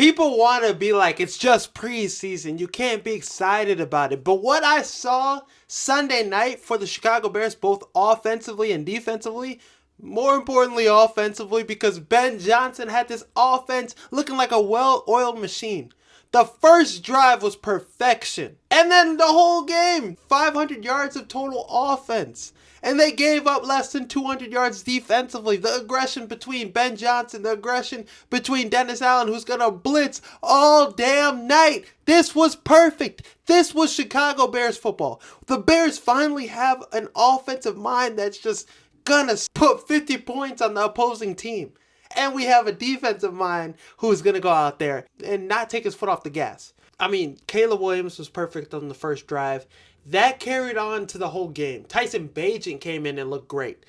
People want to be like, it's just preseason. You can't be excited about it. But what I saw Sunday night for the Chicago Bears, both offensively and defensively, more importantly offensively, because Ben Johnson had this offense looking like a well-oiled machine. The first drive was perfection. And then the whole game, 500 yards of total offense. And they gave up less than 200 yards defensively. The aggression between Ben Johnson, the aggression between Dennis Allen, who's going to blitz all damn night. This was perfect. This was Chicago Bears football. The Bears finally have an offensive mind that's just going to put 50 points on the opposing team. And we have a defensive mind who's going to go out there and not take his foot off the gas. I mean, Caleb Williams was perfect on the first drive. That carried on to the whole game. Tyson Bagent came in and looked great.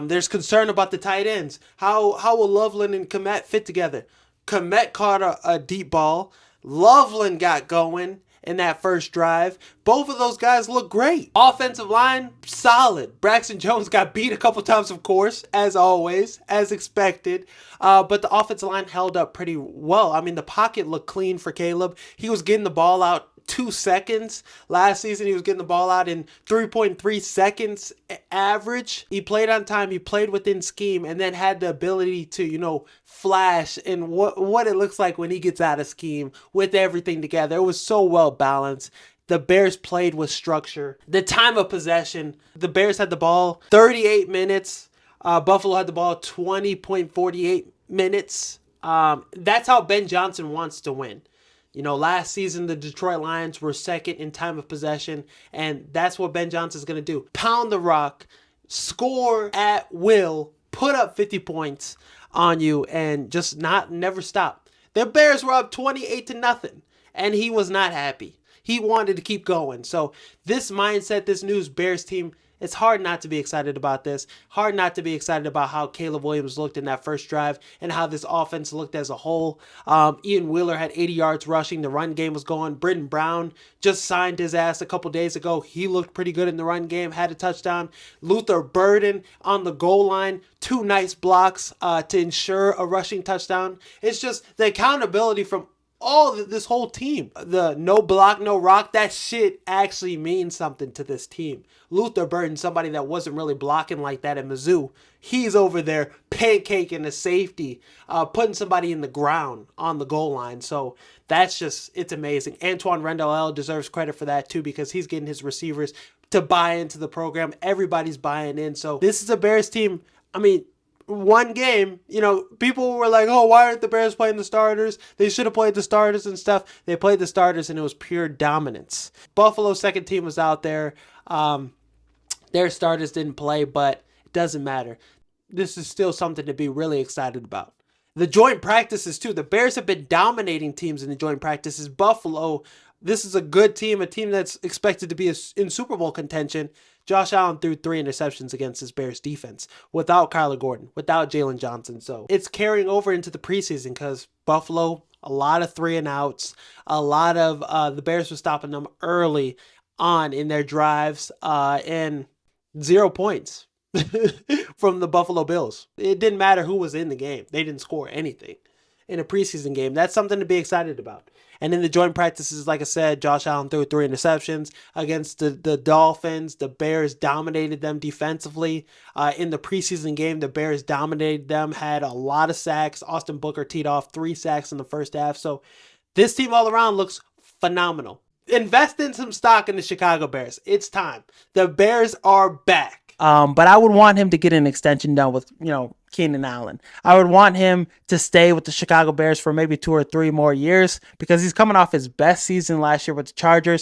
There's concern about the tight ends. How will Loveland and Kmet fit together? Kmet caught a deep ball. Loveland got going in that first drive. Both of those guys look great. Offensive line, solid. Braxton Jones got beat a couple times, of course, as always, as expected. But the offensive line held up pretty well. I mean, the pocket looked clean for Caleb. He was getting the ball out 2 seconds. Last season, he was getting the ball out in 3.3 seconds average. He played on time. He played within scheme and then had the ability to, flash in what it looks like when he gets out of scheme with everything together. It was so well balanced. The Bears played with structure. The time of possession, the Bears had the ball 38 minutes. Buffalo had the ball 20.48 minutes. That's how Ben Johnson wants to win. Last season, the Detroit Lions were second in time of possession, and that's what Ben Johnson's going to do. Pound the rock, score at will, put up 50 points on you, and just never stop. The Bears were up 28-0, and he was not happy. He wanted to keep going. So this mindset, this new Bears team, it's hard not to be excited about this. Hard not to be excited about how Caleb Williams looked in that first drive and how this offense looked as a whole. Ian Wheeler had 80 yards rushing. The run game was going. Britton Brown just signed his ass a couple days ago. He looked pretty good in the run game, had a touchdown. Luther Burden on the goal line. 2 nice blocks to ensure a rushing touchdown. It's just the accountability from this whole team. The no block, no rock, that shit actually means something to this team. Luther Burden, somebody that wasn't really blocking like that at Mizzou, he's over there pancaking a safety, putting somebody in the ground on the goal line. So it's amazing. Antoine Randall deserves credit for that too, because he's getting his receivers to buy into the program. Everybody's buying in. So this is a Bears team. I mean, one game, people were like, oh, why aren't the Bears playing the starters? They should have played the starters and stuff. They played the starters, and it was pure dominance. Buffalo's second team was out there. Their starters didn't play, but it doesn't matter. This is still something to be really excited about. The joint practices, too. The Bears have been dominating teams in the joint practices. Buffalo, this is a good team, a team that's expected to be in Super Bowl contention. Josh Allen threw 3 interceptions against his Bears defense without Kyler Gordon, without Jalen Johnson. So it's carrying over into the preseason because Buffalo, a lot of 3-and-outs, a lot of the Bears were stopping them early on in their drives, and 0 points from the Buffalo Bills. It didn't matter who was in the game. They didn't score anything in a preseason game. That's something to be excited about. And in the joint practices, like I said, Josh Allen threw 3 interceptions against the Dolphins. The Bears dominated them defensively. In the preseason game, the Bears dominated them, had a lot of sacks. Austin Booker teed off 3 sacks in the first half. So this team all around looks phenomenal. Invest in some stock in the Chicago Bears. It's time. The Bears are back. But I would want him to get an extension done with, Keenan Allen. I would want him to stay with the Chicago Bears for maybe 2 or 3 more years because he's coming off his best season last year with the Chargers.